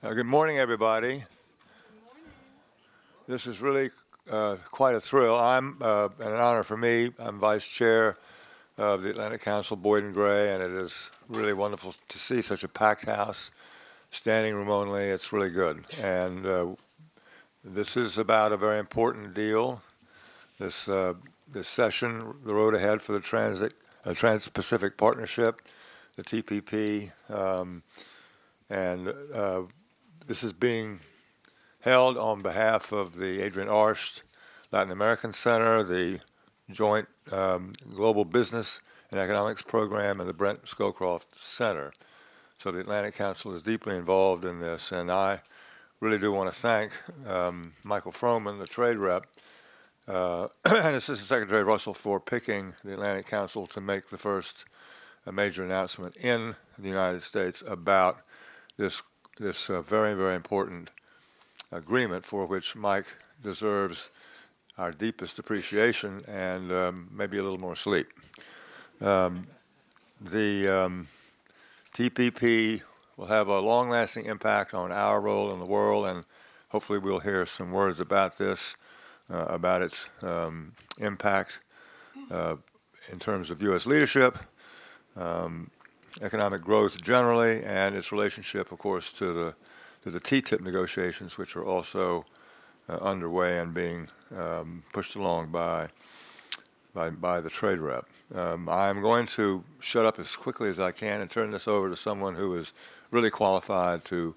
Good morning, everybody. This is really quite a thrill. And an honor for me. I'm vice chair of the Atlantic Council, Boyd and Gray, and it is really wonderful to see such a packed house, standing room only. It's really good. And this is about a very important deal. This session, the road ahead for the Trans-Pacific Partnership, the TPP, and this is being held on behalf of the Adrian Arsht Latin American Center, the Joint Global Business and Economics Program, and the Brent Scowcroft Center. So the Atlantic Council is deeply involved in this, and I really do want to thank Michael Froman, the trade rep, and Assistant Secretary Russell for picking the Atlantic Council to make the first major announcement in the United States about this very, very important agreement for which Mike deserves our deepest appreciation and maybe a little more sleep. The TPP will have a long-lasting impact on our role in the world, and hopefully we'll hear some words about this, about its impact in terms of U.S. leadership, economic growth generally, and its relationship, of course, to the TTIP negotiations, which are also underway and being pushed along by the trade rep. I'm going to shut up as quickly as I can and turn this over to someone who is really qualified to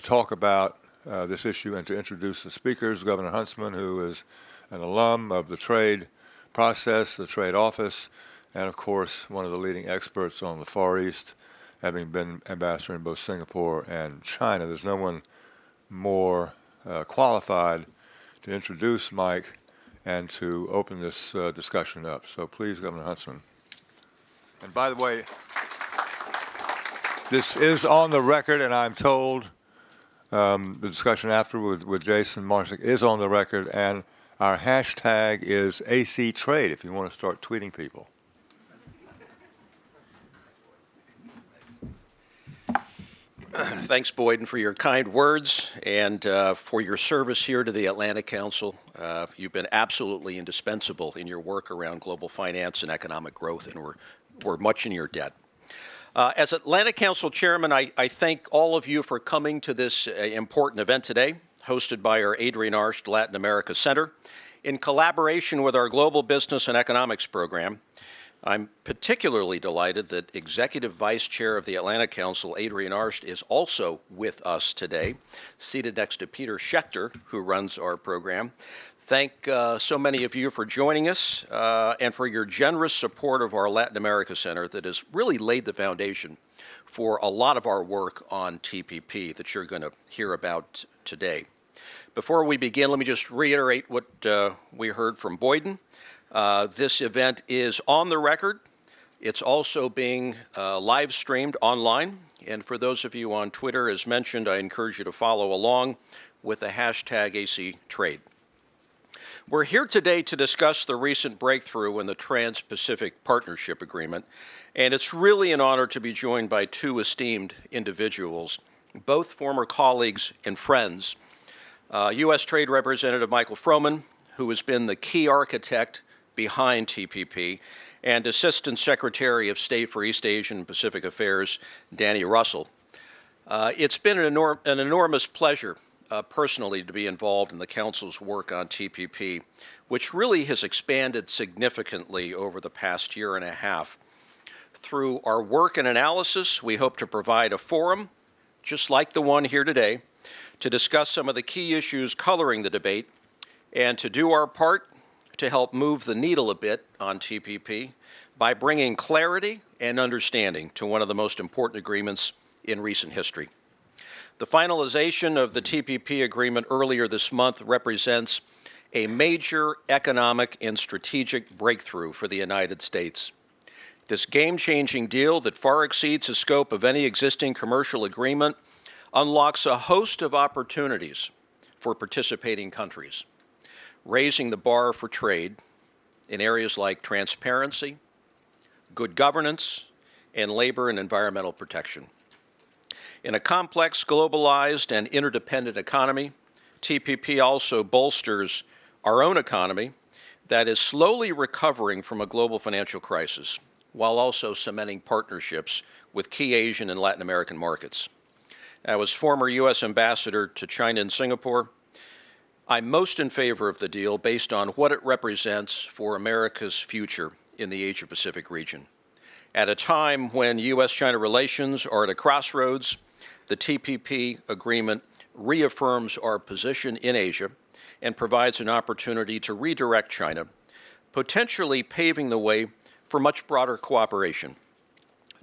talk about this issue and to introduce the speakers. Governor Huntsman, who is an alum of the trade process, the trade office, and of course one of the leading experts on the Far East, having been ambassador in both Singapore and China. There's no one more qualified to introduce Mike and to open this discussion up. So please, Governor Huntsman. And by the way, this is on the record, and I'm told the discussion afterward with Jason Marsick is on the record, and our hashtag is ACTrade if you want to start tweeting people. Thanks, Boyden, for your kind words and for your service here to the Atlantic Council. You've been absolutely indispensable in your work around global finance and economic growth, and we're much in your debt. As Atlantic Council Chairman, I thank all of you for coming to this important event today, hosted by our Adrian Arsht Latin America Center, in collaboration with our Global Business and Economics Program. I'm particularly delighted that Executive Vice Chair of the Atlantic Council, Adrian Arsht, is also with us today, seated next to Peter Schechter, who runs our program. Thank so many of you for joining us and for your generous support of our Latin America Center that has really laid the foundation for a lot of our work on TPP that you're going to hear about today. Before we begin, let me just reiterate what we heard from Boyden. This event is on the record. It's also being live streamed online. And for those of you on Twitter, as mentioned, I encourage you to follow along with the hashtag ACTrade. We're here today to discuss the recent breakthrough in the Trans-Pacific Partnership Agreement. And it's really an honor to be joined by two esteemed individuals, both former colleagues and friends. U.S. Trade Representative Michael Froman, who has been the key architect behind TPP, and Assistant Secretary of State for East Asian and Pacific Affairs, Danny Russell. It's been an enormous pleasure personally to be involved in the Council's work on TPP, which really has expanded significantly over the past year and a half. Through our work and analysis, we hope to provide a forum, just like the one here today, to discuss some of the key issues coloring the debate and to do our part to help move the needle a bit on TPP by bringing clarity and understanding to one of the most important agreements in recent history. The finalization of the TPP agreement earlier this month represents a major economic and strategic breakthrough for the United States. This game-changing deal that far exceeds the scope of any existing commercial agreement unlocks a host of opportunities for participating countries, raising the bar for trade in areas like transparency, good governance, and labor and environmental protection. In a complex, globalized, and interdependent economy, TPP also bolsters our own economy that is slowly recovering from a global financial crisis, while also cementing partnerships with key Asian and Latin American markets. As former U.S. Ambassador to China and Singapore, I'm most in favor of the deal based on what it represents for America's future in the Asia-Pacific region. At a time when U.S.-China relations are at a crossroads, the TPP agreement reaffirms our position in Asia and provides an opportunity to redirect China, potentially paving the way for much broader cooperation.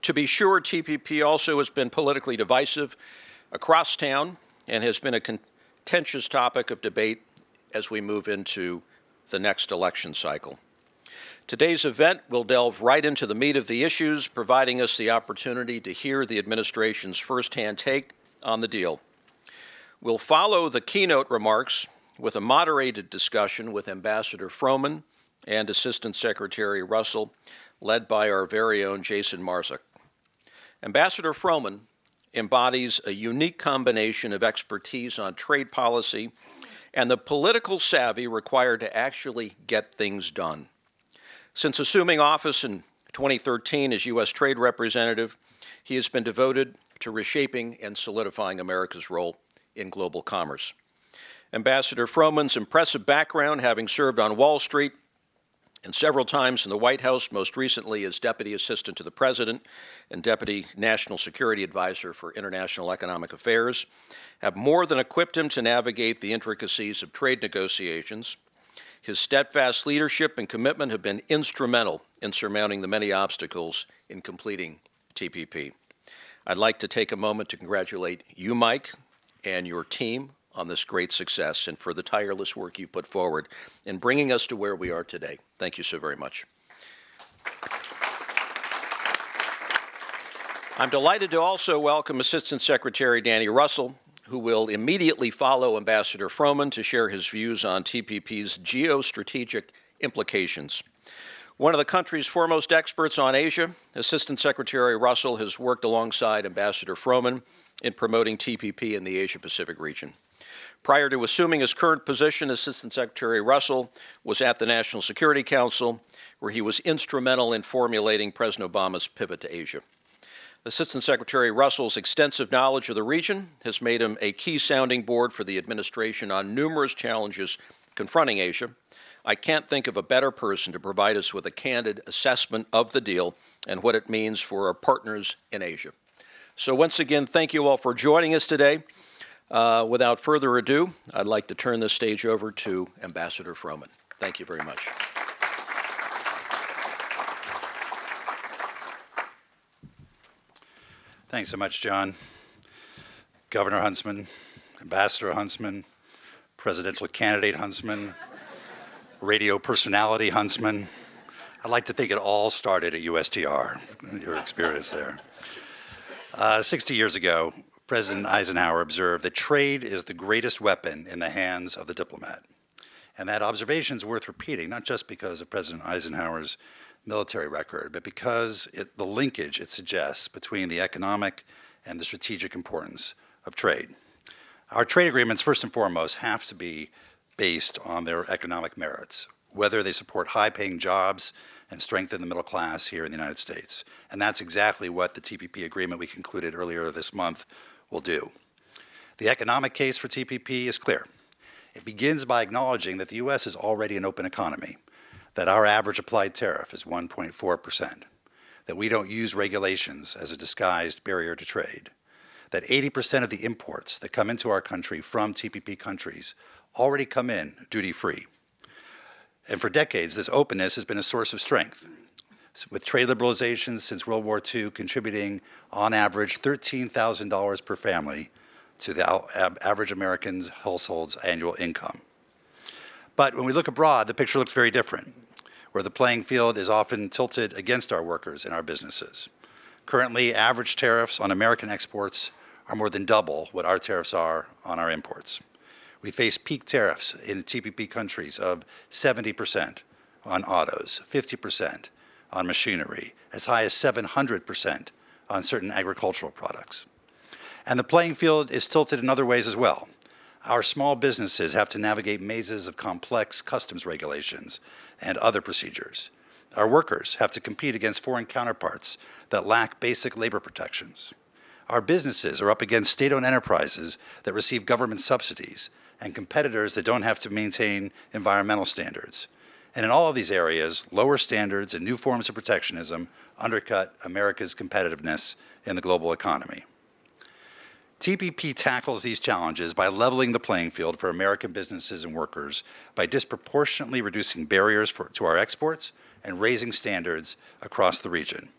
To be sure, TPP also has been politically divisive across town and has been a contentious topic of debate as we move into the next election cycle. Today's event will delve right into the meat of the issues, providing us the opportunity to hear the administration's firsthand take on the deal. We'll follow the keynote remarks with a moderated discussion with Ambassador Froman and Assistant Secretary Russell, led by our very own Jason Marzuk. Ambassador Froman embodies a unique combination of expertise on trade policy and the political savvy required to actually get things done. Since assuming office in 2013 as U.S. Trade Representative, he has been devoted to reshaping and solidifying America's role in global commerce. Ambassador Froman's impressive background, having served on Wall Street and several times in the White House, most recently as Deputy Assistant to the President and Deputy National Security Advisor for International Economic Affairs, have more than equipped him to navigate the intricacies of trade negotiations. His steadfast leadership and commitment have been instrumental in surmounting the many obstacles in completing TPP. I'd like to take a moment to congratulate you, Mike, and your team on this great success and for the tireless work you put forward in bringing us to where we are today. Thank you so very much. I'm delighted to also welcome Assistant Secretary Danny Russell, who will immediately follow Ambassador Froman to share his views on TPP's geostrategic implications. One of the country's foremost experts on Asia, Assistant Secretary Russell has worked alongside Ambassador Froman in promoting TPP in the Asia-Pacific region. Prior to assuming his current position, Assistant Secretary Russell was at the National Security Council, where he was instrumental in formulating President Obama's pivot to Asia. Assistant Secretary Russell's extensive knowledge of the region has made him a key sounding board for the administration on numerous challenges confronting Asia. I can't think of a better person to provide us with a candid assessment of the deal and what it means for our partners in Asia. So once again, thank you all for joining us today. Without further ado, I'd like to turn this stage over to Ambassador Froman. Thank you very much. Thanks so much, John. Governor Huntsman, Ambassador Huntsman, presidential candidate Huntsman, radio personality Huntsman. I'd like to think it all started at USTR, your experience there. 60 years ago, President Eisenhower observed that trade is the greatest weapon in the hands of the diplomat. And that observation is worth repeating, not just because of President Eisenhower's military record, but because the linkage it suggests between the economic and the strategic importance of trade. Our trade agreements, first and foremost, have to be based on their economic merits, whether they support high-paying jobs and strengthen the middle class here in the United States. And that's exactly what the TPP agreement we concluded earlier this month will do. The economic case for TPP is clear. It begins by acknowledging that the U.S. is already an open economy, that our average applied tariff is 1.4%, that we don't use regulations as a disguised barrier to trade, that 80% of the imports that come into our country from TPP countries already come in duty-free. And for decades, this openness has been a source of strength, with trade liberalizations since World War II contributing, on average, $13,000 per family to the average American's household's annual income. But when we look abroad, the picture looks very different, where the playing field is often tilted against our workers and our businesses. Currently, average tariffs on American exports are more than double what our tariffs are on our imports. We face peak tariffs in TPP countries of 70% on autos, 50% on machinery, as high as 700% on certain agricultural products. And the playing field is tilted in other ways as well. Our small businesses have to navigate mazes of complex customs regulations and other procedures. Our workers have to compete against foreign counterparts that lack basic labor protections. Our businesses are up against state-owned enterprises that receive government subsidies and competitors that don't have to maintain environmental standards. And in all of these areas, lower standards and new forms of protectionism undercut America's competitiveness in the global economy. TPP tackles these challenges by leveling the playing field for American businesses and workers by disproportionately reducing barriers to our exports and raising standards across the region.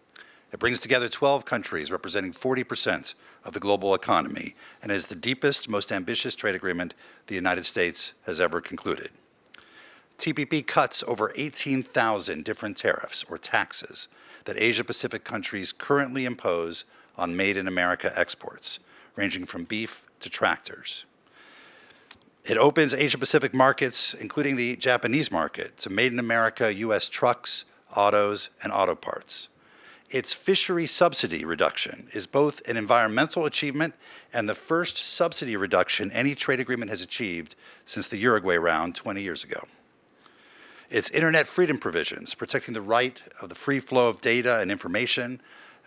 It brings together 12 countries representing 40% of the global economy and is the deepest, most ambitious trade agreement the United States has ever concluded. TPP cuts over 18,000 different tariffs or taxes that Asia-Pacific countries currently impose on made-in-America exports, ranging from beef to tractors. It opens Asia-Pacific markets, including the Japanese market, to made-in-America U.S. trucks, autos, and auto parts. Its fishery subsidy reduction is both an environmental achievement and the first subsidy reduction any trade agreement has achieved since the Uruguay round 20 years ago. Its internet freedom provisions, protecting the right of the free flow of data and information,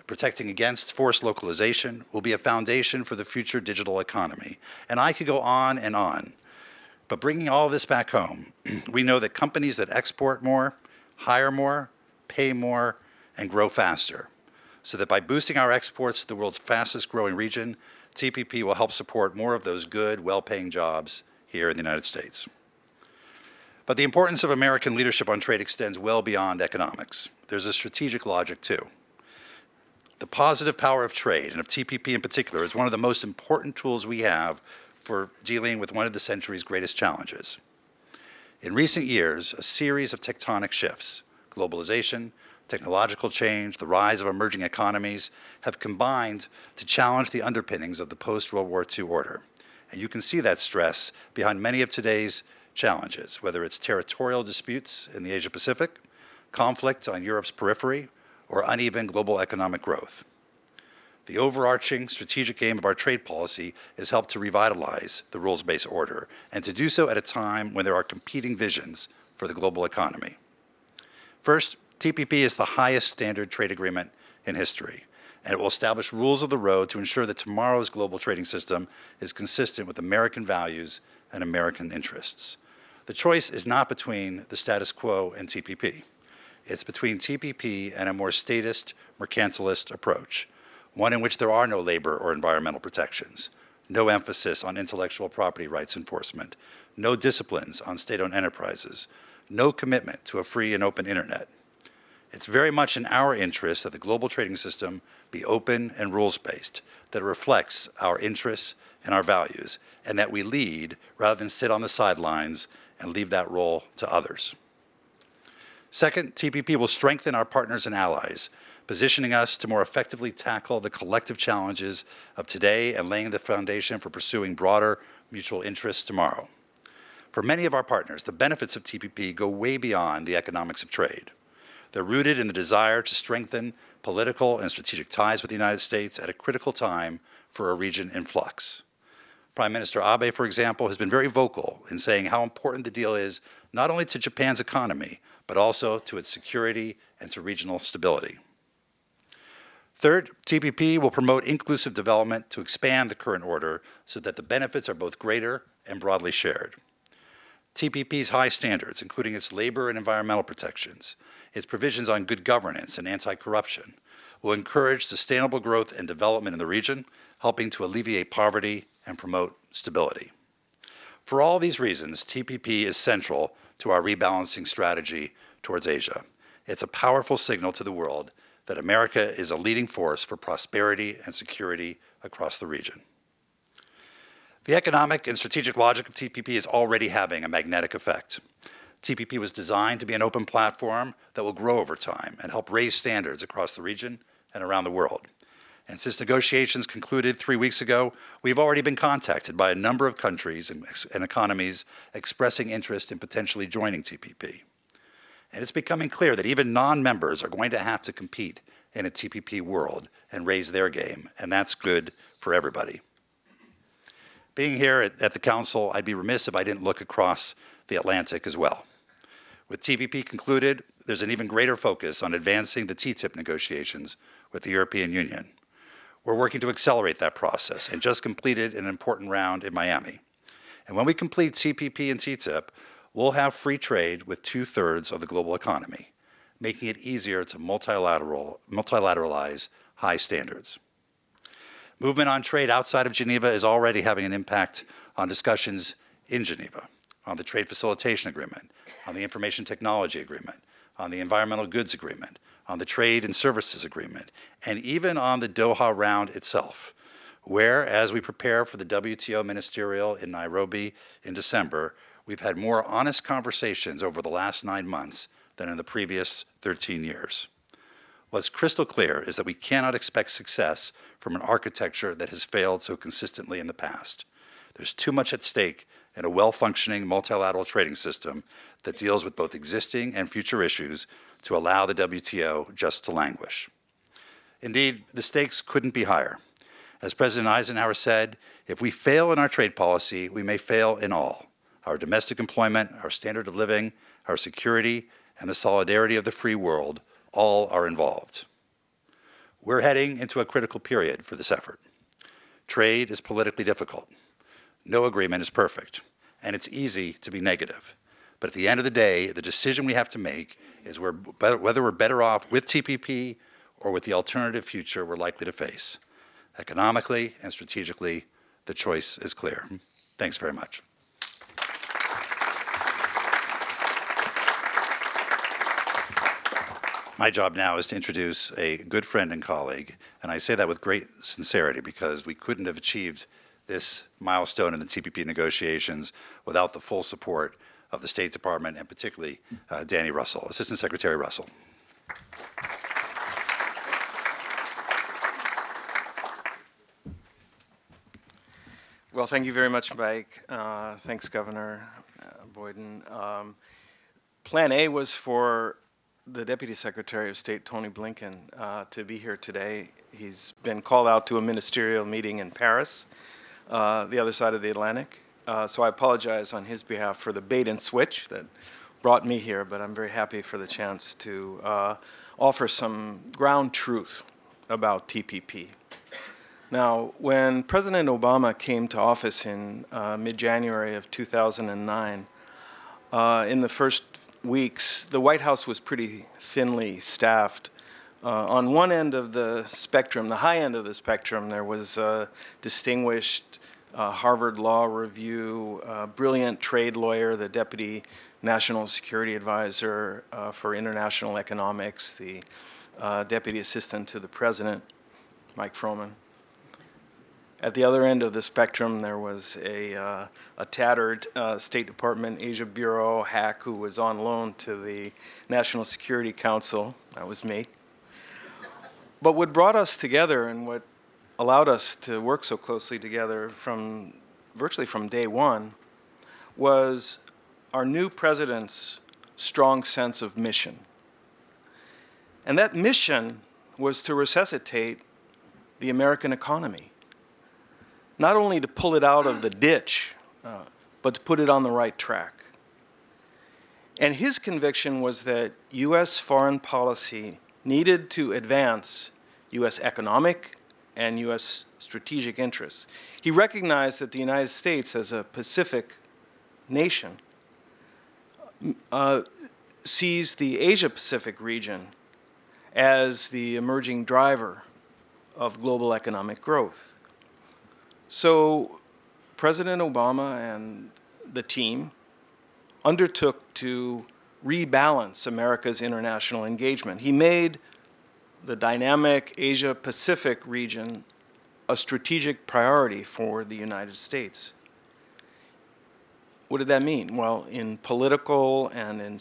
protecting against forced localization, will be a foundation for the future digital economy. And I could go on. But bringing all of this back home, we know that companies that export more, hire more, pay more, and grow faster. So that by boosting our exports to the world's fastest growing region, TPP will help support more of those good, well-paying jobs here in the United States. But the importance of American leadership on trade extends well beyond economics. There's a strategic logic too. The positive power of trade, and of TPP in particular, is one of the most important tools we have for dealing with one of the century's greatest challenges. In recent years, a series of tectonic shifts, globalization, technological change, the rise of emerging economies, have combined to challenge the underpinnings of the post-World War II order. And you can see that stress behind many of today's challenges, whether it's territorial disputes in the Asia-Pacific, conflict on Europe's periphery, or uneven global economic growth. The overarching strategic aim of our trade policy is help to revitalize the rules-based order, and to do so at a time when there are competing visions for the global economy. First, TPP is the highest standard trade agreement in history, and it will establish rules of the road to ensure that tomorrow's global trading system is consistent with American values and American interests. The choice is not between the status quo and TPP. It's between TPP and a more statist, mercantilist approach, one in which there are no labor or environmental protections, no emphasis on intellectual property rights enforcement, no disciplines on state-owned enterprises, no commitment to a free and open internet. It's very much in our interest that the global trading system be open and rules-based, that it reflects our interests and our values, and that we lead rather than sit on the sidelines and leave that role to others. Second, TPP will strengthen our partners and allies, positioning us to more effectively tackle the collective challenges of today and laying the foundation for pursuing broader mutual interests tomorrow. For many of our partners, the benefits of TPP go way beyond the economics of trade. They're rooted in the desire to strengthen political and strategic ties with the United States at a critical time for a region in flux. Prime Minister Abe, for example, has been very vocal in saying how important the deal is not only to Japan's economy, but also to its security and to regional stability. Third, TPP will promote inclusive development to expand the current order so that the benefits are both greater and broadly shared. TPP's high standards, including its labor and environmental protections, its provisions on good governance and anti-corruption, will encourage sustainable growth and development in the region, helping to alleviate poverty and promote stability. For all these reasons, TPP is central to our rebalancing strategy towards Asia. It's a powerful signal to the world that America is a leading force for prosperity and security across the region. The economic and strategic logic of TPP is already having a magnetic effect. TPP was designed to be an open platform that will grow over time and help raise standards across the region and around the world. And since negotiations concluded 3 weeks ago, we've already been contacted by a number of countries and economies expressing interest in potentially joining TPP. And it's becoming clear that even non-members are going to have to compete in a TPP world and raise their game, and that's good for everybody. Being here at the Council, I'd be remiss if I didn't look across the Atlantic as well. With TPP concluded, there's an even greater focus on advancing the TTIP negotiations with the European Union. We're working to accelerate that process and just completed an important round in Miami. And when we complete TPP and TTIP, we'll have free trade with 2/3 of the global economy, making it easier to multilateralize high standards. Movement on trade outside of Geneva is already having an impact on discussions in Geneva, on the Trade Facilitation Agreement, on the Information Technology Agreement, on the Environmental Goods Agreement, on the Trade and Services Agreement, and even on the Doha round itself, where, as we prepare for the WTO Ministerial in Nairobi in December, we've had more honest conversations over the last 9 months than in the previous 13 years. What's crystal clear is that we cannot expect success from an architecture that has failed so consistently in the past. There's too much at stake in a well-functioning multilateral trading system that deals with both existing and future issues to allow the WTO just to languish. Indeed, the stakes couldn't be higher. As President Eisenhower said, if we fail in our trade policy, we may fail in all. Our domestic employment, our standard of living, our security, and the solidarity of the free world all are involved. We're heading into a critical period for this effort. Trade is politically difficult. No agreement is perfect, and it's easy to be negative. But at the end of the day, the decision we have to make is whether we're better off with TPP or with the alternative future we're likely to face. Economically and strategically, the choice is clear. Thanks very much. My job now is to introduce a good friend and colleague, and I say that with great sincerity because we couldn't have achieved this milestone in the TPP negotiations without the full support of the State Department and particularly Danny Russell, Assistant Secretary Russell. Well, thank you very much, Mike. Thanks, Governor Boyden. Plan A was for the Deputy Secretary of State, Tony Blinken, to be here today. He's been called out to a ministerial meeting in Paris, the other side of the Atlantic. So I apologize on his behalf for the bait and switch that brought me here, but I'm very happy for the chance to offer some ground truth about TPP. Now, when President Obama came to office in mid-January of 2009, in the first weeks, the White House was pretty thinly staffed. On one end of the spectrum, the high end of the spectrum, there was a distinguished Harvard Law Review, brilliant trade lawyer, the Deputy National Security Advisor for International Economics, the Deputy Assistant to the President, Mike Froman. At the other end of the spectrum, there was a tattered State Department Asia Bureau hack who was on loan to the National Security Council. That was me. But what brought us together and what allowed us to work so closely together virtually from day one was our new president's strong sense of mission. And that mission was to resuscitate the American economy. Not only to pull it out of the ditch, but to put it on the right track. And his conviction was that U.S. foreign policy needed to advance U.S. economic and U.S. strategic interests. He recognized that the United States, as a Pacific nation, sees the Asia-Pacific region as the emerging driver of global economic growth. So President Obama and the team undertook to rebalance America's international engagement. He made the dynamic Asia-Pacific region a strategic priority for the United States. What did that mean? Well, in political and in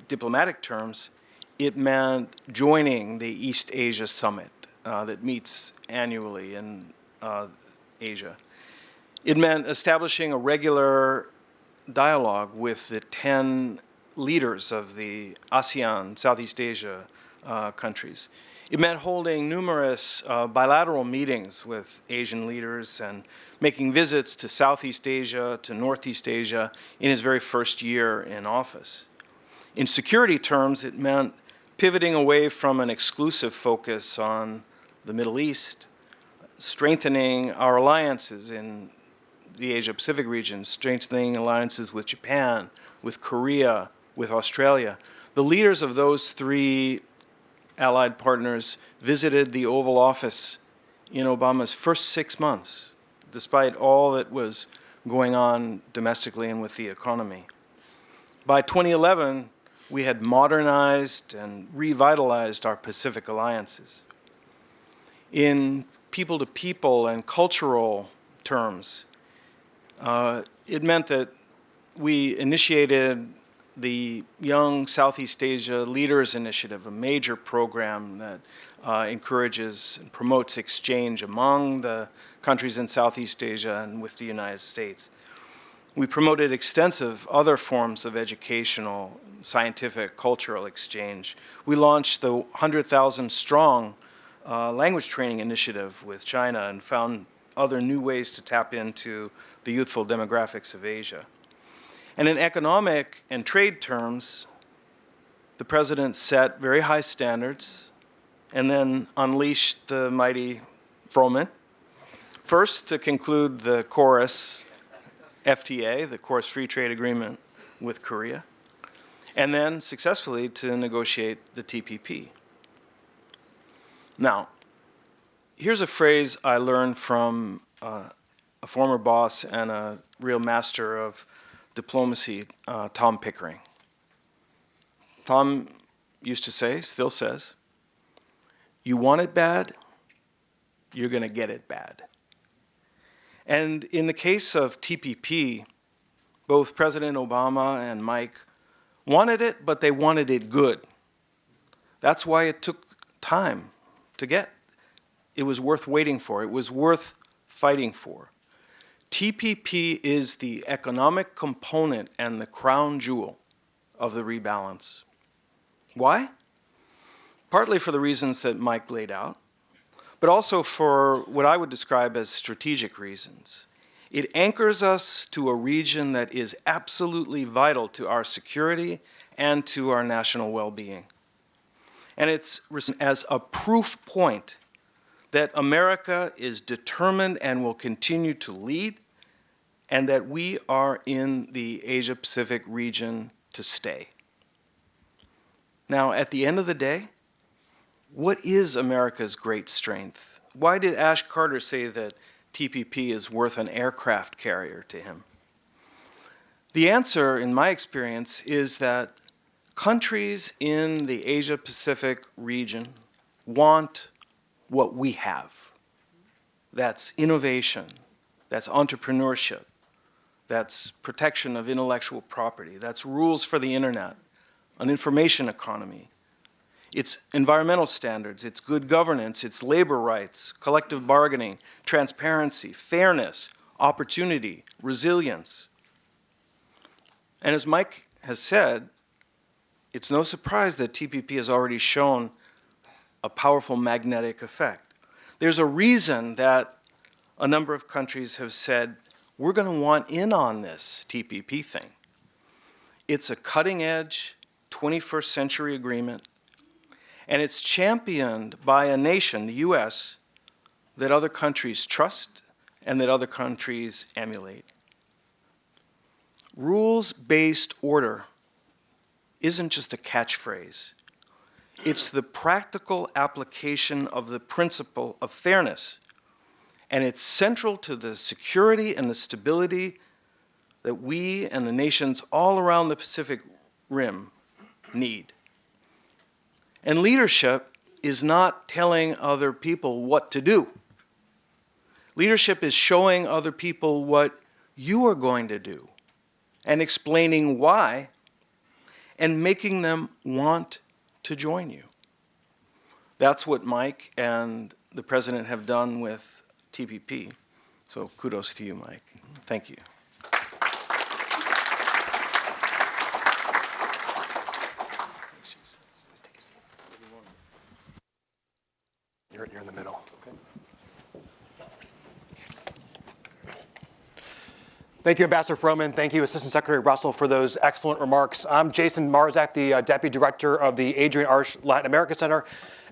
diplomatic terms, it meant joining the East Asia Summit that meets annually in Asia. It meant establishing a regular dialogue with the 10 leaders of the ASEAN, Southeast Asia countries. It meant holding numerous bilateral meetings with Asian leaders and making visits to Southeast Asia, to Northeast Asia in his very first year in office. In security terms, it meant pivoting away from an exclusive focus on the Middle East, strengthening our alliances in the Asia-Pacific region, strengthening alliances with Japan, with Korea, with Australia. The leaders of those three allied partners visited the Oval Office in Obama's first 6 months, despite all that was going on domestically and with the economy. By 2011, we had modernized and revitalized our Pacific alliances. In people-to-people and cultural terms, it meant that we initiated the Young Southeast Asia Leaders Initiative, a major program that encourages and promotes exchange among the countries in Southeast Asia and with the United States. We promoted extensive other forms of educational, scientific, cultural exchange. We launched the 100,000 strong language training initiative with China and found other new ways to tap into the youthful demographics of Asia. And in economic and trade terms, the president set very high standards and then unleashed the mighty Froman. First, to conclude the KORUS FTA, the KORUS Free Trade Agreement with Korea, and then successfully to negotiate the TPP. Now, here's a phrase I learned from a former boss and a real master of diplomacy, Tom Pickering. Tom used to say, still says, you want it bad, you're going to get it bad. And in the case of TPP, both President Obama and Mike wanted it, but they wanted it good. That's why it took time to get. It was worth waiting for. It was worth fighting for. TPP is the economic component and the crown jewel of the rebalance. Why? Partly for the reasons that Mike laid out, but also for what I would describe as strategic reasons. It anchors us to a region that is absolutely vital to our security and to our national well-being. And it's as a proof point that America is determined and will continue to lead, and that we are in the Asia-Pacific region to stay. Now, at the end of the day, what is America's great strength? Why did Ash Carter say that TPP is worth an aircraft carrier to him? The answer, in my experience, is that countries in the Asia-Pacific region want what we have. That's innovation, that's entrepreneurship, that's protection of intellectual property, that's rules for the internet, an information economy. It's environmental standards, it's good governance, it's labor rights, collective bargaining, transparency, fairness, opportunity, resilience. And as Mike has said, it's no surprise that TPP has already shown a powerful magnetic effect. There's a reason that a number of countries have said, we're going to want in on this TPP thing. It's a cutting-edge 21st century agreement, and it's championed by a nation, the US, that other countries trust and that other countries emulate. Rules-based order isn't just a catchphrase. It's the practical application of the principle of fairness, and it's central to the security and the stability that we and the nations all around the Pacific Rim need. And leadership is not telling other people what to do. Leadership is showing other people what you are going to do and explaining why and making them want to join you. That's what Mike and the President have done with TPP. So kudos to you, Mike. Thank you. Thank you, Ambassador Froman. Thank you, Assistant Secretary Russell, for those excellent remarks. I'm Jason Marzak, the Deputy Director of the Adrian Arch Latin America Center,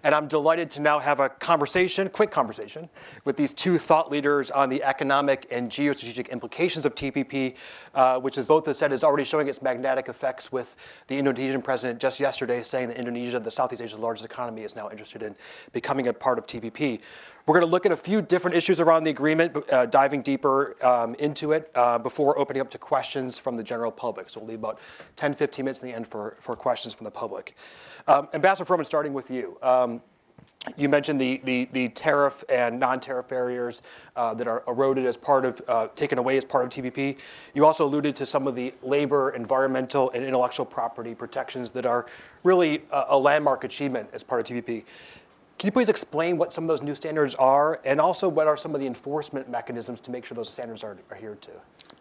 and I'm delighted to now have a quick conversation, with these two thought leaders on the economic and geostrategic implications of TPP, which, as both have said, is already showing its magnetic effects, with the Indonesian president just yesterday saying that Indonesia, the Southeast Asia's largest economy, is now interested in becoming a part of TPP. We're going to look at a few different issues around the agreement, diving deeper into it before opening up to questions from the general public. So we'll leave about 10, 15 minutes in the end for questions from the public. Ambassador Froman, starting with you. You mentioned the tariff and non-tariff barriers that are eroded as part of, taken away as part of TPP. You also alluded to some of the labor, environmental, and intellectual property protections that are really a landmark achievement as part of TPP. Can you please explain what some of those new standards are, and also what are some of the enforcement mechanisms to make sure those standards are adhered to?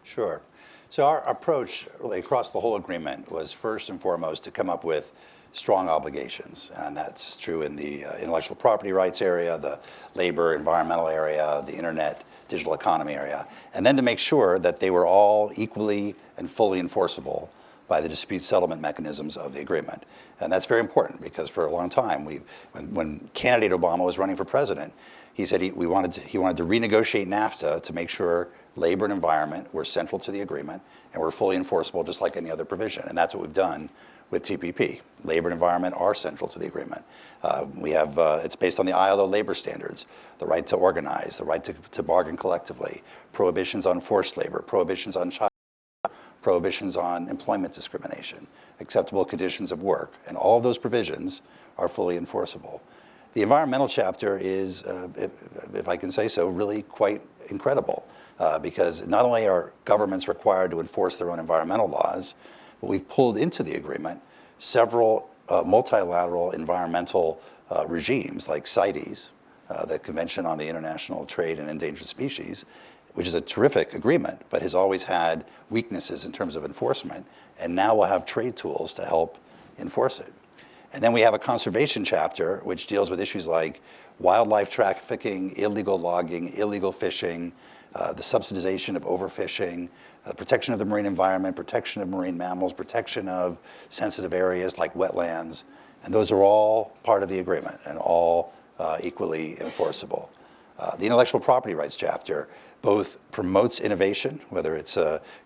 Sure. So our approach really across the whole agreement was first and foremost to come up with strong obligations, and that's true in the intellectual property rights area, the labor, environmental area, the internet, digital economy area, and then to make sure that they were all equally and fully enforceable by the dispute settlement mechanisms of the agreement. And that's very important, because for a long time, when candidate Obama was running for president, he said he wanted to renegotiate NAFTA to make sure labor and environment were central to the agreement and were fully enforceable just like any other provision. And that's what we've done with TPP. Labor and environment are central to the agreement. It's based on the ILO labor standards, the right to organize, the right to bargain collectively, prohibitions on forced labor, prohibitions on child, prohibitions on employment discrimination, acceptable conditions of work, and all of those provisions are fully enforceable. The environmental chapter is, if I can say so, really quite incredible, because not only are governments required to enforce their own environmental laws, but we've pulled into the agreement several multilateral environmental regimes like CITES, the Convention on the International Trade in Endangered Species, which is a terrific agreement, but has always had weaknesses in terms of enforcement, and now we'll have trade tools to help enforce it. And then we have a conservation chapter, which deals with issues like wildlife trafficking, illegal logging, illegal fishing, the subsidization of overfishing, protection of the marine environment, protection of marine mammals, protection of sensitive areas like wetlands, and those are all part of the agreement and all equally enforceable. The intellectual property rights chapter both promotes innovation, whether it's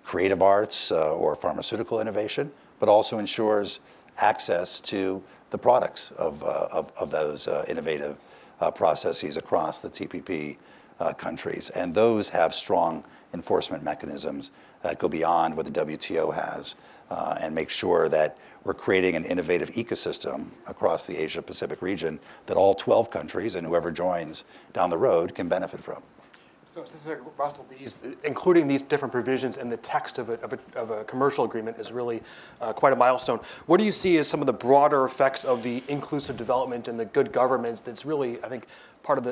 creative arts or pharmaceutical innovation, but also ensures access to the products of those innovative processes across the TPP countries. And those have strong enforcement mechanisms that go beyond what the WTO has and make sure that we're creating an innovative ecosystem across the Asia-Pacific region that all 12 countries and whoever joins down the road can benefit from. So, Russell, including these different provisions in the text of a commercial agreement is really quite a milestone. What do you see as some of the broader effects of the inclusive development and the good governance that's really, I think, part of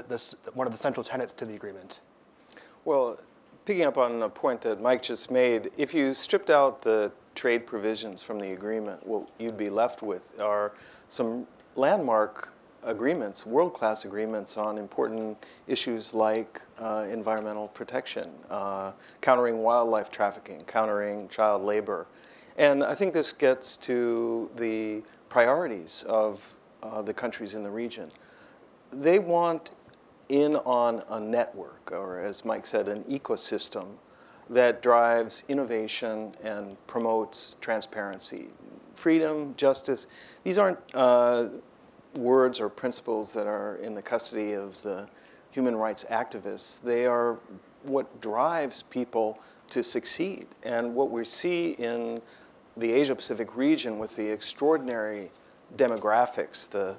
one of the central tenets to the agreement? Well, picking up on a point that Mike just made, if you stripped out the trade provisions from the agreement, what you'd be left with are some landmark agreements, world-class agreements on important issues like environmental protection, countering wildlife trafficking, countering child labor. And I think this gets to the priorities of the countries in the region. They want in on a network, or as Mike said, an ecosystem that drives innovation and promotes transparency. Freedom, justice, these aren't words or principles that are in the custody of the human rights activists. They are what drives people to succeed. And what we see in the Asia-Pacific region with the extraordinary demographics, the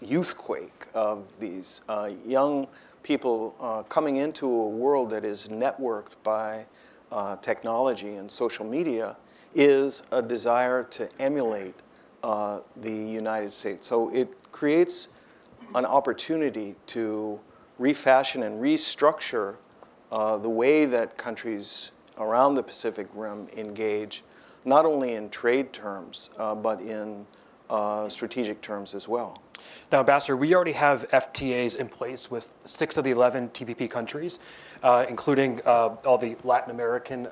youthquake of these young people coming into a world that is networked by technology and social media, is a desire to emulate the United States. So it creates an opportunity to refashion and restructure the way that countries around the Pacific Rim engage, not only in trade terms, but in strategic terms as well. Now, Ambassador, we already have FTAs in place with 6 of the 11 TPP countries, including all the Latin American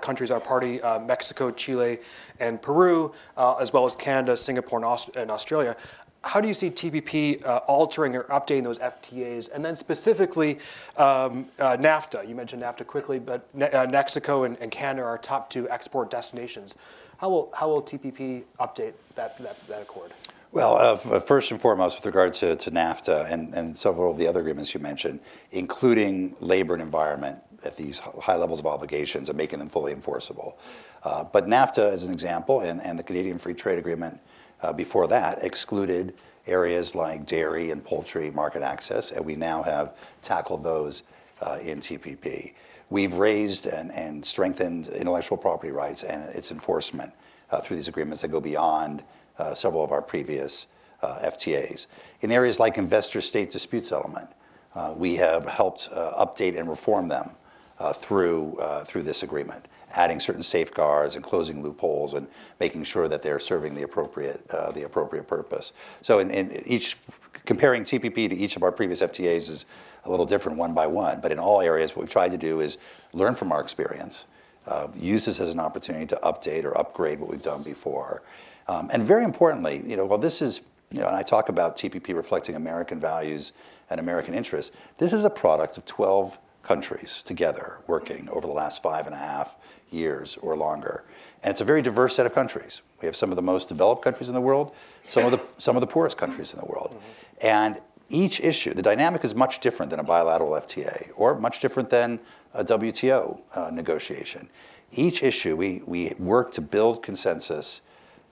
countries, our party, Mexico, Chile, and Peru, as well as Canada, Singapore, and Australia. How do you see TPP altering or updating those FTAs? And then specifically, NAFTA. You mentioned NAFTA quickly, but Mexico and Canada are our top 2 export destinations. How will TPP update that accord? Well, first and foremost, with regard to NAFTA and several of the other agreements you mentioned, including labor and environment at these high levels of obligations and making them fully enforceable. But NAFTA, as an example, and the Canadian Free Trade Agreement before that, excluded areas like dairy and poultry market access, and we now have tackled those in TPP. We've raised and strengthened intellectual property rights and its enforcement through these agreements that go beyond several of our previous FTAs. In areas like investor-state dispute settlement, we have helped update and reform them through this agreement, adding certain safeguards and closing loopholes and making sure that they're serving the appropriate purpose. So in each, comparing TPP to each of our previous FTAs is a little different one by one, but in all areas what we've tried to do is learn from our experience, use this as an opportunity to update or upgrade what we've done before. And very importantly, while this is, and I talk about TPP reflecting American values and American interests, this is a product of 12 countries together working over the last 5.5 years or longer. And it's a very diverse set of countries. We have some of the most developed countries in the world, some of the poorest countries in the world. Mm-hmm. And each issue, the dynamic is much different than a bilateral FTA or much different than a WTO negotiation. Each issue, we work to build consensus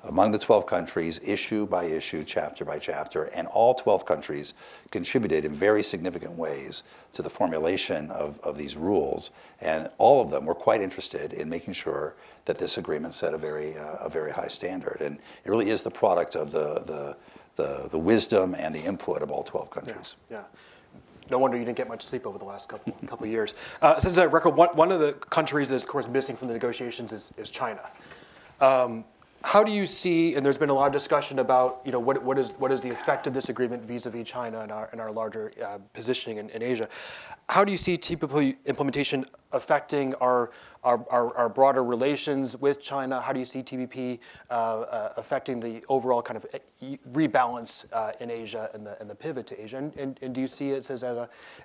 among the 12 countries, issue by issue, chapter by chapter, and all 12 countries contributed in very significant ways to the formulation of these rules, and all of them were quite interested in making sure that this agreement set a very high standard, and it really is the product of the wisdom and the input of all 12 countries. Yeah. No wonder you didn't get much sleep over the last couple years. Since I record, one of the countries that is, of course, missing from the negotiations is China. How do you see, and there's been a lot of discussion about, what is the effect of this agreement vis-a-vis China and our larger positioning in Asia? How do you see TPP implementation affecting our broader relations with China? How do you see TPP affecting the overall kind of rebalance in Asia and the pivot to Asia? And do you see it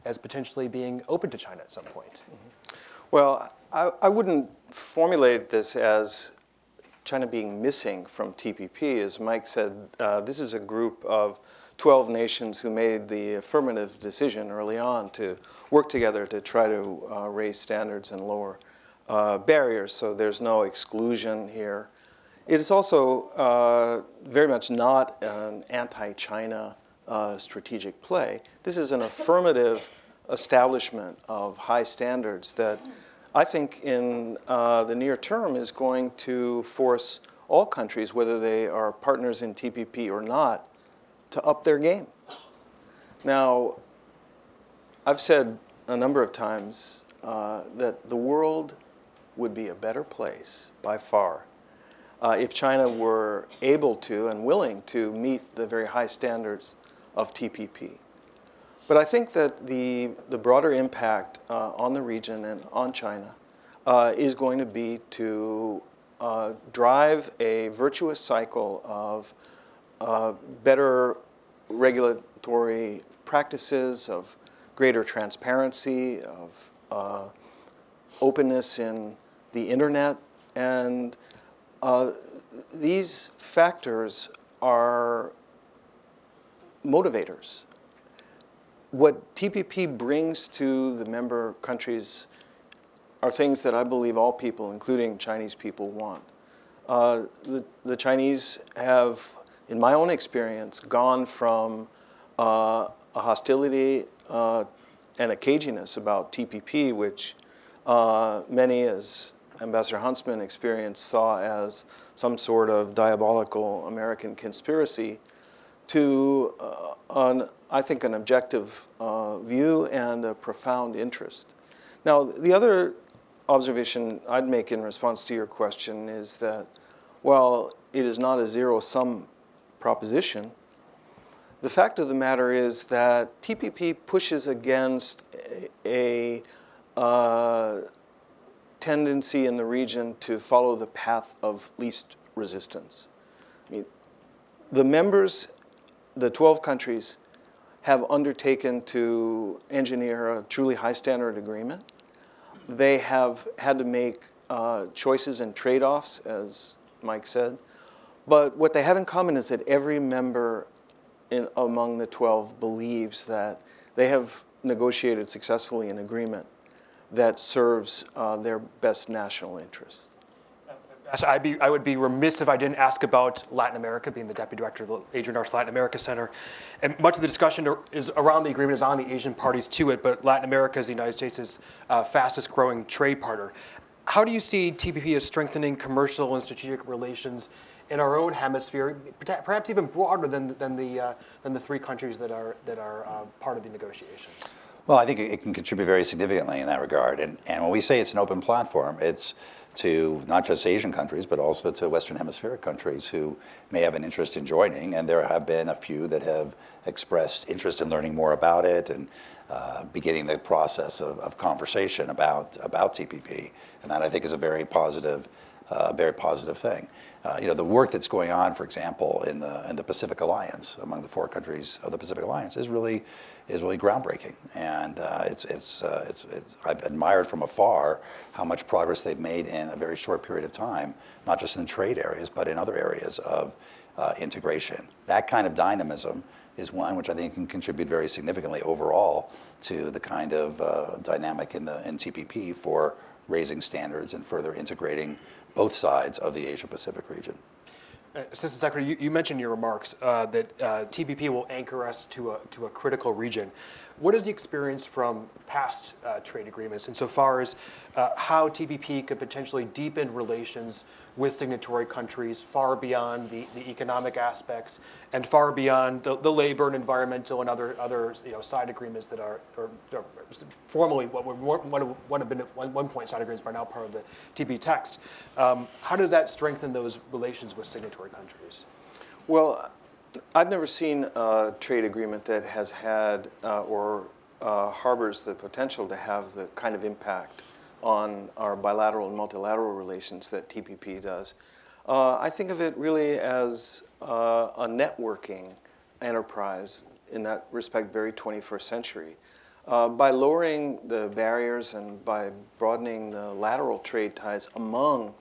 as potentially being open to China at some point? Mm-hmm. Well, I wouldn't formulate this as China being missing from TPP. As Mike said, this is a group of 12 nations who made the affirmative decision early on to work together to try to raise standards and lower barriers, so there's no exclusion here. It is also very much not an anti-China strategic play. This is an affirmative establishment of high standards that I think in the near term is going to force all countries, whether they are partners in TPP or not, to up their game. Now, I've said a number of times that the world would be a better place by far if China were able to and willing to meet the very high standards of TPP. But I think that the broader impact on the region and on China is going to be to drive a virtuous cycle of better regulatory practices, of greater transparency, of openness in the internet. And these factors are motivators. What TPP brings to the member countries are things that I believe all people, including Chinese people, want. The Chinese have, in my own experience, gone from a hostility and a caginess about TPP, which many, as Ambassador Huntsman experienced, saw as some sort of diabolical American conspiracy, to I think an objective view and a profound interest. Now, the other observation I'd make in response to your question is that while it is not a zero-sum proposition, The fact of the matter is that TPP pushes against a tendency in the region to follow the path of least resistance. I mean, the members, the 12 countries, have undertaken to engineer a truly high standard agreement. They have had to make choices and trade-offs, as Mike said. But what they have in common is that every member among the 12 believes that they have negotiated successfully an agreement that serves their best national interests. I would be remiss if I didn't ask about Latin America, being the deputy director of the Adrian Arce Latin America Center. And much of the discussion is around the agreement is on the Asian parties to it, but Latin America is the United States' fastest growing trade partner. How do you see TPP as strengthening commercial and strategic relations in our own hemisphere, perhaps even broader than the three countries that are part of the negotiations? Well, I think it can contribute very significantly in that regard. And when we say it's an open platform, it's to not just Asian countries, but also to Western Hemispheric countries who may have an interest in joining. And there have been a few that have expressed interest in learning more about it and beginning the process of conversation about TPP. And that, I think, is a very positive thing. The work that's going on, for example, in the Pacific Alliance, among the 4 countries of the Pacific Alliance, is really groundbreaking, and I've admired from afar how much progress they've made in a very short period of time, not just in trade areas, but in other areas of integration. That kind of dynamism is one which I think can contribute very significantly overall to the kind of dynamic in TPP for raising standards and further integrating both sides of the Asia-Pacific region. Assistant Secretary, you mentioned in your remarks that TPP will anchor us to a critical region. What is the experience from past trade agreements insofar as how TPP could potentially deepen relations with signatory countries far beyond the economic aspects and far beyond the labor and environmental and other side agreements that are formally what have been at one point side agreements, but are now part of the TPP text. How does that strengthen those relations with signatory countries? Well, I've never seen a trade agreement that has had or harbors the potential to have the kind of impact on our bilateral and multilateral relations that TPP does. I think of it really as a networking enterprise, in that respect, very 21st century. By lowering the barriers and by broadening the lateral trade ties among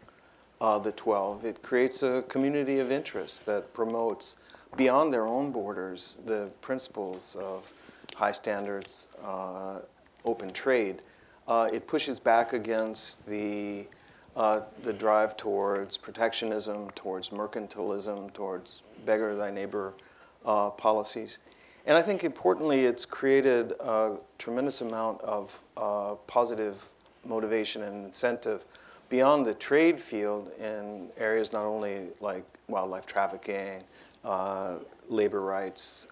the 12, it creates a community of interest that promotes beyond their own borders the principles of high standards, open trade. It pushes back against the drive towards protectionism, towards mercantilism, towards beggar thy neighbor policies. And I think importantly, it's created a tremendous amount of positive motivation and incentive beyond the trade field in areas not only like wildlife trafficking, labor rights,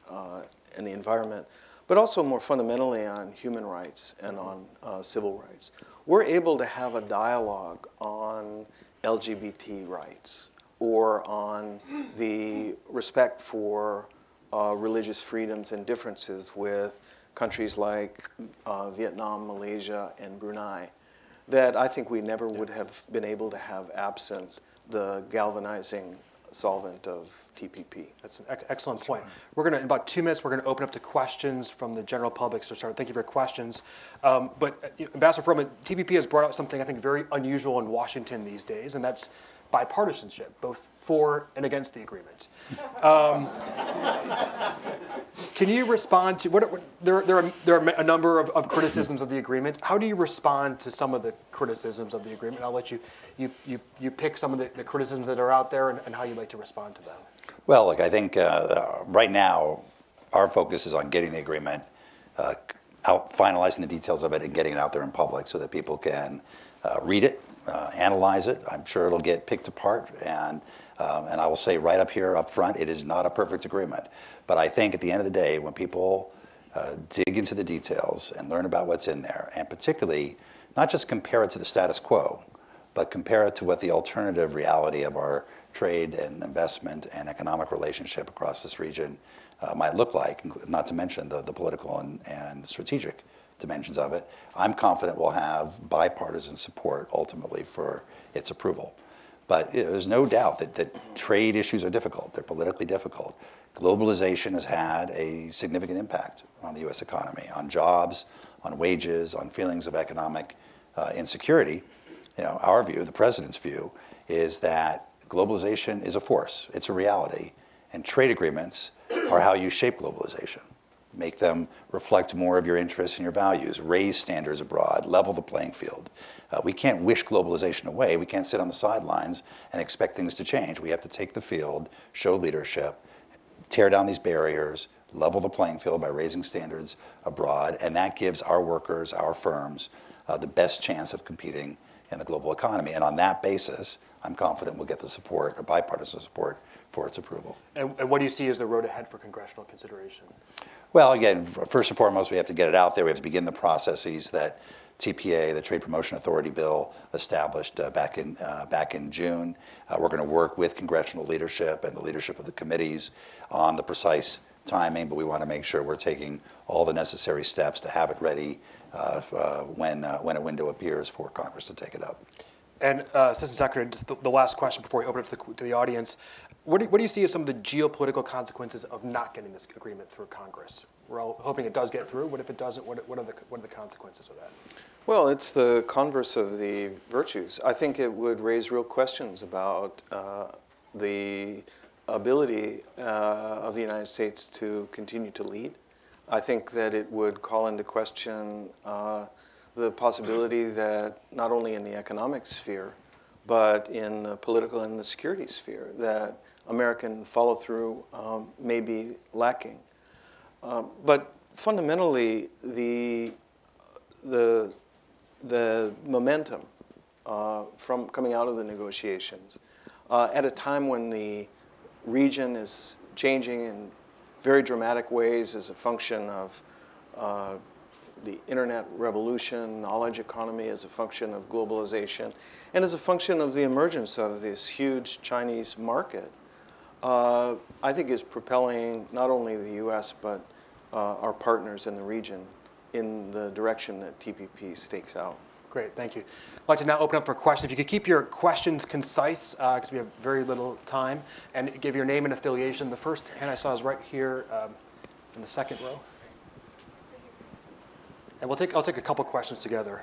and the environment, but also more fundamentally on human rights and on civil rights. We're able to have a dialogue on LGBT rights or on the respect for religious freedoms and differences with countries like Vietnam, Malaysia, and Brunei that I think we never would have been able to have absent the galvanizing solvent of TPP. That's an excellent point. We're going to, in about 2 minutes, we're going to open up to questions from the general public. So start. Thank you for your questions. But Ambassador Froman, TPP has brought out something I think very unusual in Washington these days, and that's bipartisanship, both for and against the agreement. Can you respond to there are a number of criticisms of the agreement. How do you respond to some of the criticisms of the agreement? I'll let you pick some of the criticisms that are out there and how you'd like to respond to them. Well, look, I think right now our focus is on getting the agreement out, finalizing the details of it, and getting it out there in public so that people can read it, analyze it. I'm sure it'll get picked apart, and I will say right up here, up front, it is not a perfect agreement. But I think at the end of the day, when people dig into the details and learn about what's in there, and particularly not just compare it to the status quo, but compare it to what the alternative reality of our trade and investment and economic relationship across this region might look like, not to mention the political and strategic dimensions of it, I'm confident we'll have bipartisan support ultimately for its approval. But there's no doubt that trade issues are difficult. They're politically difficult. Globalization has had a significant impact on the U.S. economy, on jobs, on wages, on feelings of economic insecurity. Our view, the president's view, is that globalization is a force. It's a reality. And trade agreements are how you shape globalization. Make them reflect more of your interests and your values, raise standards abroad, level the playing field. We can't wish globalization away. We can't sit on the sidelines and expect things to change. We have to take the field, show leadership, tear down these barriers, level the playing field by raising standards abroad, and that gives our workers, our firms, the best chance of competing in the global economy. And on that basis, I'm confident we'll get the support, bipartisan support, for its approval. And what do you see as the road ahead for congressional consideration? Well, again, first and foremost, we have to get it out there. We have to begin the processes that TPA, the Trade Promotion Authority bill, established back in June. We're going to work with congressional leadership and the leadership of the committees on the precise timing, but we want to make sure we're taking all the necessary steps to have it ready when a window appears for Congress to take it up. And Assistant Secretary, just the last question before we open it to the audience. What do you see as some of the geopolitical consequences of not getting this agreement through Congress? We're all hoping it does get through. What if it doesn't? What are the consequences of that? Well, it's the converse of the virtues. I think it would raise real questions about the ability of the United States to continue to lead. I think that it would call into question the possibility that not only in the economic sphere, but in the political and the security sphere, that American follow-through may be lacking. But fundamentally, the momentum from coming out of the negotiations at a time when the region is changing in very dramatic ways as a function of the internet revolution, knowledge economy as a function of globalization, and as a function of the emergence of this huge Chinese market, I think is propelling not only the U.S. but our partners in the region in the direction that TPP stakes out. Great, thank you. I'd like to now open up for questions. If you could keep your questions concise, because we have very little time, and give your name and affiliation. The first hand I saw is right here in the second row. And I'll take a couple questions together.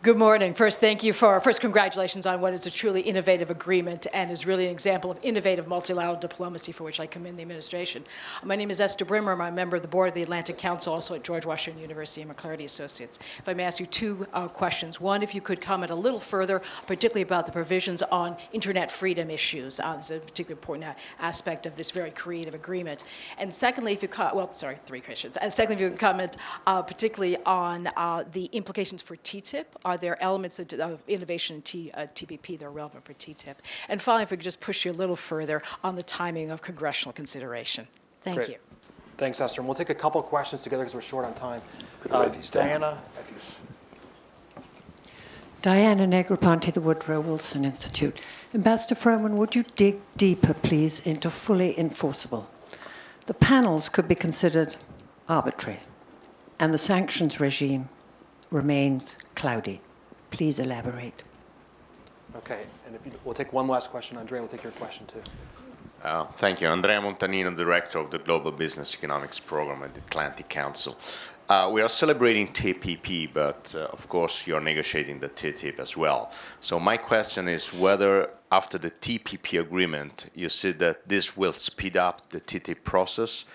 Good morning. First, congratulations on what is a truly innovative agreement and is really an example of innovative multilateral diplomacy for which I commend the administration. My name is Esther Brimmer. I'm a member of the board of the Atlantic Council, also at George Washington University and McClarty Associates. If I may ask you two questions. One, if you could comment a little further, particularly about the provisions on internet freedom issues. It's a particularly important aspect of this very creative agreement. And secondly, if you three questions. And secondly, if you could comment particularly on the implications for TTIP. Are there elements of innovation in TPP that are relevant for TTIP? And finally, if we could just push you a little further on the timing of congressional consideration. Thank Great. you. Thanks, Esther. And we'll take a couple questions together because we're short on time. Write these down. Diana. Diana Negroponte, the Woodrow Wilson Institute. Ambassador Froman, would you dig deeper, please, into fully enforceable? The panels could be considered arbitrary, and the sanctions regime remains cloudy. Please elaborate. Okay, and we'll take one last question. Andrea, we'll take your question too. Thank you. Andrea Montanino, Director of the Global Business Economics Program at the Atlantic Council. We are celebrating TPP, but of course you're negotiating the TTIP as well. So my question is whether after the TPP agreement, you see that this will speed up the TTIP process,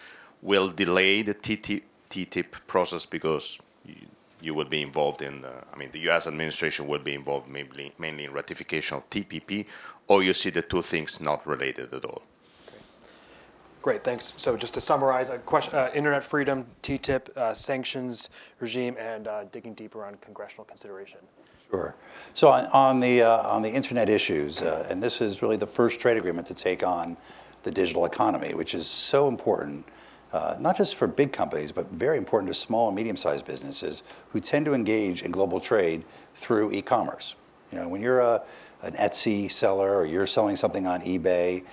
will delay the TTIP process because you will be involved in, the U.S. administration will be involved mainly in ratification of TPP, or you see the two things not related at all? Great, thanks. So just to summarize, internet freedom, TTIP, sanctions regime, and digging deeper on congressional consideration. Sure. So on the internet issues, and this is really the first trade agreement to take on the digital economy, which is so important not just for big companies, but very important to small and medium-sized businesses who tend to engage in global trade through e-commerce. You know, when you're an Etsy seller or you're selling something on eBay,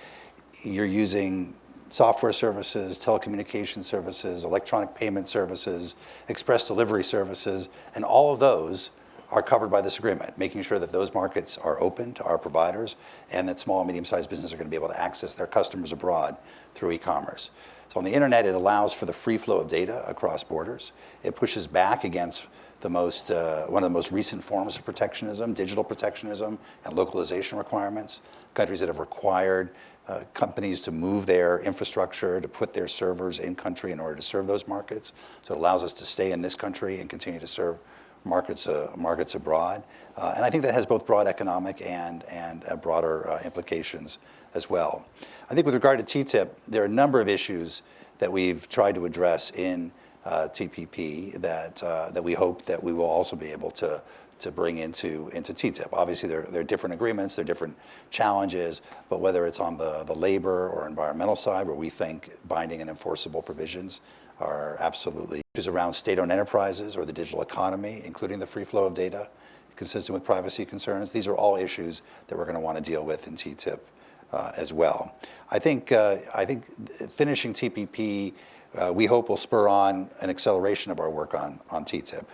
you're using software services, telecommunication services, electronic payment services, express delivery services, and all of those are covered by this agreement, making sure that those markets are open to our providers and that small and medium-sized businesses are going to be able to access their customers abroad through e-commerce. So on the internet, it allows for the free flow of data across borders. It pushes back against the most, one of the most recent forms of protectionism, digital protectionism and localization requirements. Countries that have required companies to move their infrastructure, to put their servers in country in order to serve those markets. So it allows us to stay in this country and continue to serve markets abroad. And I think that has both broad economic and broader implications as well. I think with regard to TTIP, there are a number of issues that we've tried to address in TPP that we hope that we will also be able to bring into TTIP. Obviously, there are different agreements, there are different challenges, but whether it's on the labor or environmental side, where we think binding and enforceable provisions are absolutely issues around state-owned enterprises or the digital economy, including the free flow of data, consistent with privacy concerns. These are all issues that we're going to want to deal with in TTIP as well. I think finishing TPP, we hope will spur on an acceleration of our work on TTIP.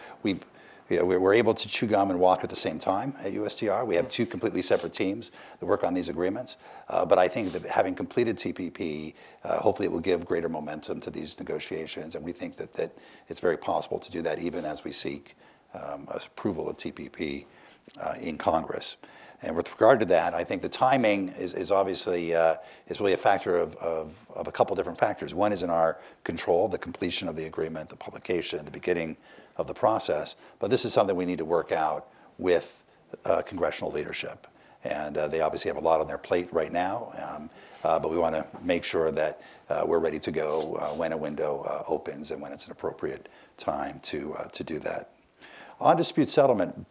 We're able to chew gum and walk at the same time at USTR. We have two completely separate teams that work on these agreements. But I think that having completed TPP, hopefully it will give greater momentum to these negotiations. And we think that it's very possible to do that even as we seek approval of TPP in Congress. And with regard to that, I think the timing is obviously is really a factor of a couple different factors. One is in our control, the completion of the agreement, the publication, the beginning of the process. But this is something we need to work out with congressional leadership. And they obviously have a lot on their plate right now. But we want to make sure that we're ready to go when a window opens and when it's an appropriate time to do that. On dispute settlement,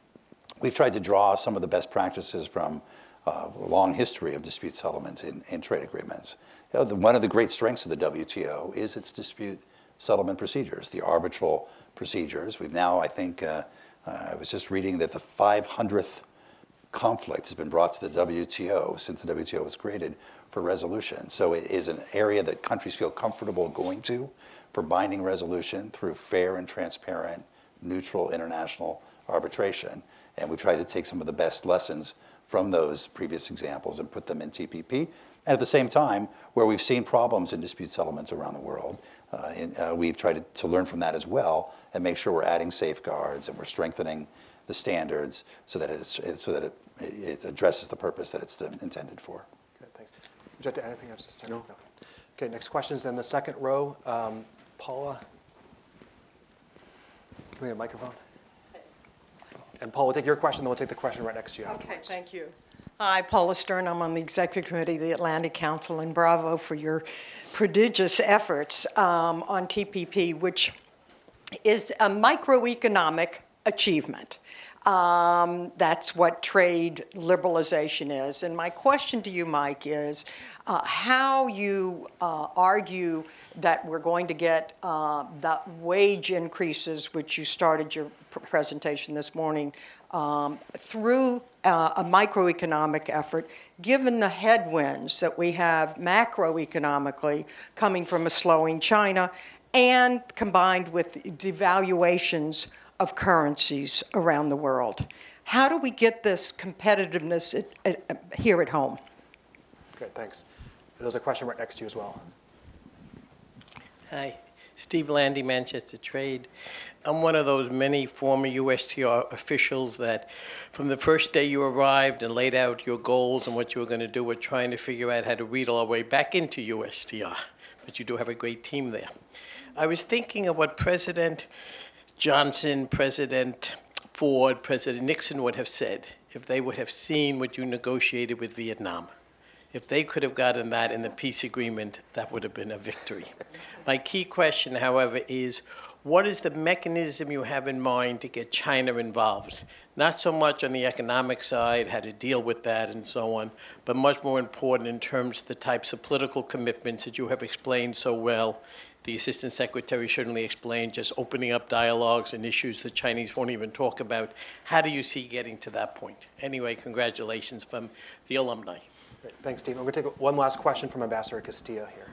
we've tried to draw some of the best practices from a long history of dispute settlements in trade agreements. You know, one of the great strengths of the WTO is its dispute settlement procedures, the arbitral procedures. We've now, I think, I was just reading that the 500th conflict has been brought to the WTO since the WTO was created for resolution. So it is an area that countries feel comfortable going to for binding resolution through fair and transparent, neutral international arbitration. And we've tried to take some of the best lessons from those previous examples and put them in TPP. And at the same time, where we've seen problems in dispute settlements around the world, we've tried to learn from that as well and make sure we're adding safeguards and we're strengthening the standards so that it addresses the purpose that it's intended for. Good, thanks. Would you like to add anything else? No. Okay, next question is in the second row. Paula. Can we have a microphone? And Paul, we'll take your question, then we'll take the question right next to you. Okay, thank you. Hi, Paula Stern. I'm on the Executive Committee of the Atlantic Council, and bravo for your prodigious efforts on TPP, which is a microeconomic achievement. That's what trade liberalization is. And my question to you, Mike, is how you argue that we're going to get the wage increases, which you started your presentation this morning, through a microeconomic effort, given the headwinds that we have macroeconomically coming from a slowing China and combined with devaluations of currencies around the world. How do we get this competitiveness here at home? Great, thanks. There's a question right next to you as well. Hi, Steve Landy, Manchester Trade. I'm one of those many former USTR officials that from the first day you arrived and laid out your goals and what you were going to do, were trying to figure out how to wheedle our way back into USTR. But you do have a great team there. I was thinking of what President Johnson, President Ford, President Nixon would have said if they would have seen what you negotiated with Vietnam. If they could have gotten that in the peace agreement, that would have been a victory. My key question, however, is what is the mechanism you have in mind to get China involved? Not so much on the economic side, how to deal with that and so on, but much more important in terms of the types of political commitments that you have explained so well the Assistant Secretary certainly explained, just opening up dialogues and issues the Chinese won't even talk about. How do you see getting to that point? Anyway, congratulations from the alumni. Great. Thanks, Steve. I'm going to take one last question from Ambassador Castillo here.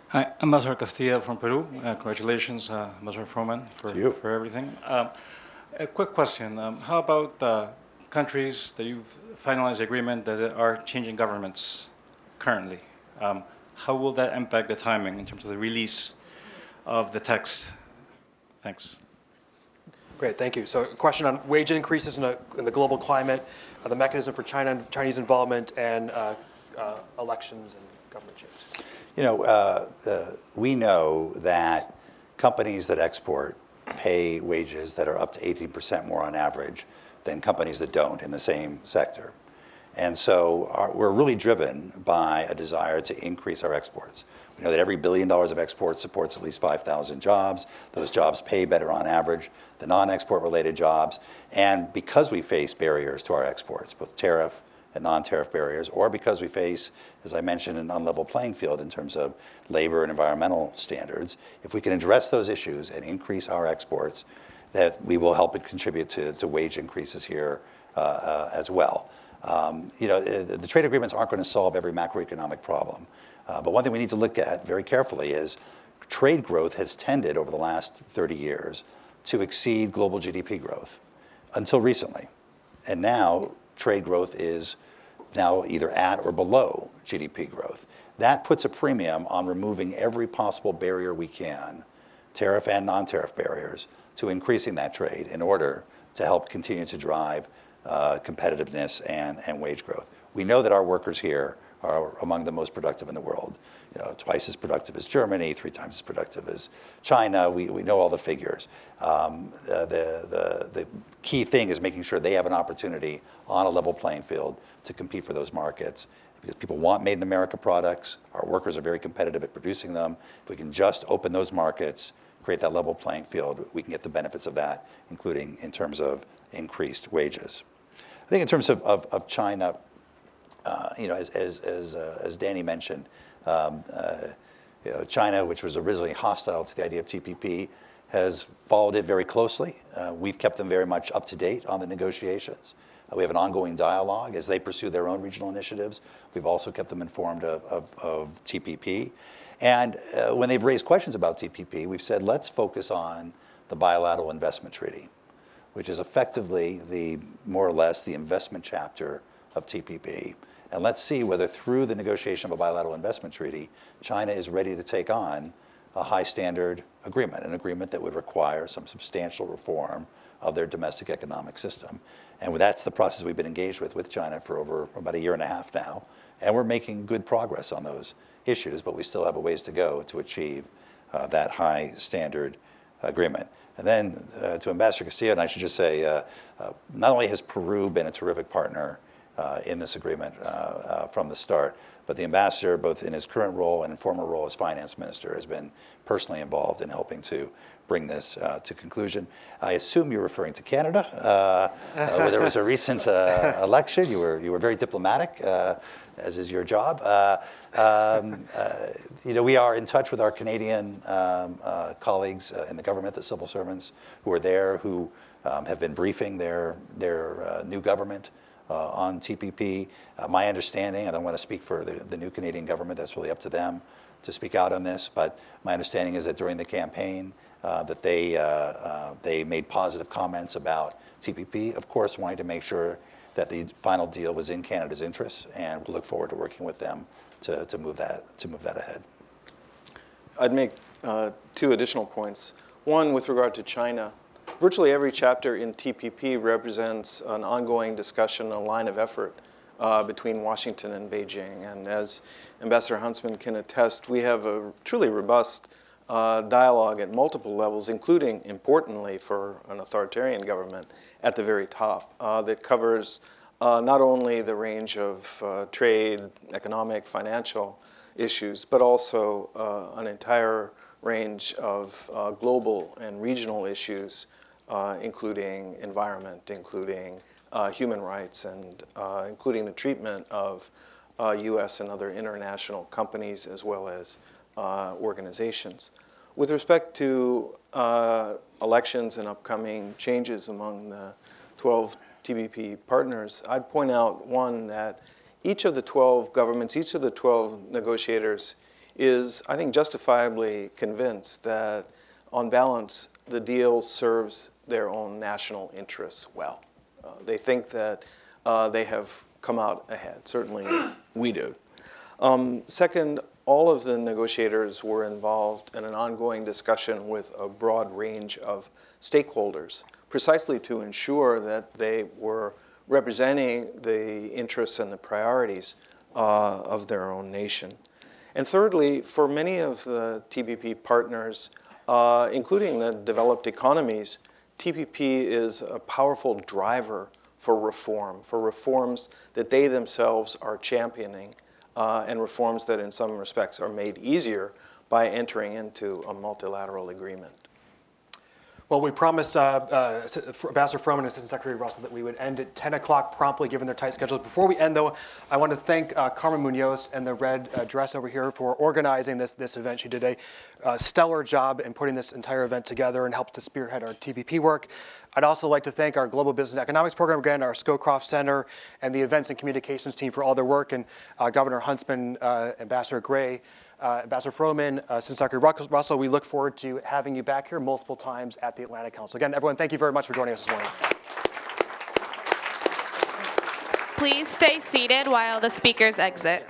Hi, Ambassador Castillo from Peru. Congratulations, Ambassador Froman, for everything. A quick question. How about countries that you've finalized agreement that are changing governments currently? How will that impact the timing in terms of the release of the text? Thanks. Great, thank you. So a question on wage increases in the global climate, the mechanism for Chinese involvement, and elections and government change. You know, we know that companies that export pay wages that are up to 18% more on average than companies that don't in the same sector. And so we're really driven by a desire to increase our exports. We know that every $1 billion of exports supports at least 5,000 jobs. Those jobs pay better on average than non-export related jobs. And because we face barriers to our exports, both tariff and non-tariff barriers, or because we face, as I mentioned, an unlevel playing field in terms of labor and environmental standards, if we can address those issues and increase our exports, that we will help it contribute to wage increases here as well. You know, the trade agreements aren't going to solve every macroeconomic problem. But one thing we need to look at very carefully is trade growth has tended over the last 30 years to exceed global GDP growth until recently. And now trade growth is now either at or below GDP growth. That puts a premium on removing every possible barrier we can, tariff and non-tariff barriers, to increasing that trade in order to help continue to drive competitiveness and wage growth. We know that our workers here are among the most productive in the world. You know, twice as productive as Germany, 3 times as productive as China. We know all the figures. The key thing is making sure they have an opportunity on a level playing field to compete for those markets, because people want made in America products. Our workers are very competitive at producing them. If we can just open those markets, create that level playing field, we can get the benefits of that, including in terms of increased wages. I think in terms of China, you know, as Danny mentioned, you know, China, which was originally hostile to the idea of TPP, has followed it very closely. We've kept them very much up to date on the negotiations. We have an ongoing dialogue as they pursue their own regional initiatives. We've also kept them informed of TPP. And when they've raised questions about TPP, we've said, let's focus on the bilateral investment treaty, which is effectively more or less the investment chapter of TPP. And let's see whether through the negotiation of a bilateral investment treaty, China is ready to take on a high standard agreement, an agreement that would require some substantial reform of their domestic economic system. And that's the process we've been engaged with China for over about 1.5 years now. And we're making good progress on those issues, but we still have a ways to go to achieve that high standard agreement. And then to Ambassador Castillo, and I should just say, not only has Peru been a terrific partner in this agreement from the start, but the ambassador, both in his current role and in former role as finance minister, has been personally involved in helping to bring this to conclusion. I assume you're referring to Canada, where there was a recent election. You were very diplomatic, as is your job. You know, we are in touch with our Canadian colleagues in the government, the civil servants who are there, who have been briefing their new government on TPP. My understanding, I don't want to speak for the new Canadian government, that's really up to them to speak out on this, but my understanding is that during the campaign that they made positive comments about TPP, of course wanting to make sure that the final deal was in Canada's interests, and we'll look forward to working with them to move that ahead. I'd make 2 additional points. One, with regard to China, virtually every chapter in TPP represents an ongoing discussion, a line of effort between Washington and Beijing. And as Ambassador Huntsman can attest, we have a truly robust dialogue at multiple levels, including, importantly, for an authoritarian government at the very top, that covers not only the range of trade, economic, financial issues, but also an entire range of global and regional issues, including environment, including human rights, and including the treatment of U.S. and other international companies, as well as organizations. With respect to elections and upcoming changes among the 12 TPP partners, I'd point out, one, that each of the 12 governments, each of the 12 negotiators is, I think, justifiably convinced that, on balance, the deal serves their own national interests well. They think that they have come out ahead. Certainly, we do. Second, all of the negotiators were involved in an ongoing discussion with a broad range of stakeholders, precisely to ensure that they were representing the interests and the priorities of their own nation. And thirdly, for many of the TPP partners, including the developed economies, TPP is a powerful driver for reforms that they themselves are championing, and reforms that in some respects are made easier by entering into a multilateral agreement. Well, we promised Ambassador Froman and Assistant Secretary Russell that we would end at 10 o'clock promptly, given their tight schedules. Before we end, though, I want to thank Carmen Munoz and the red dress over here for organizing this event. She did a stellar job in putting this entire event together and helped to spearhead our TPP work. I'd also like to thank our Global Business and Economics Program, again, our Scowcroft Center, and the Events and Communications team for all their work, and Governor Huntsman, Ambassador Gray, Ambassador Froman, Assistant Secretary Russell. We look forward to having you back here multiple times at the Atlantic Council. Again, everyone, thank you very much for joining us this morning. Please stay seated while the speakers exit.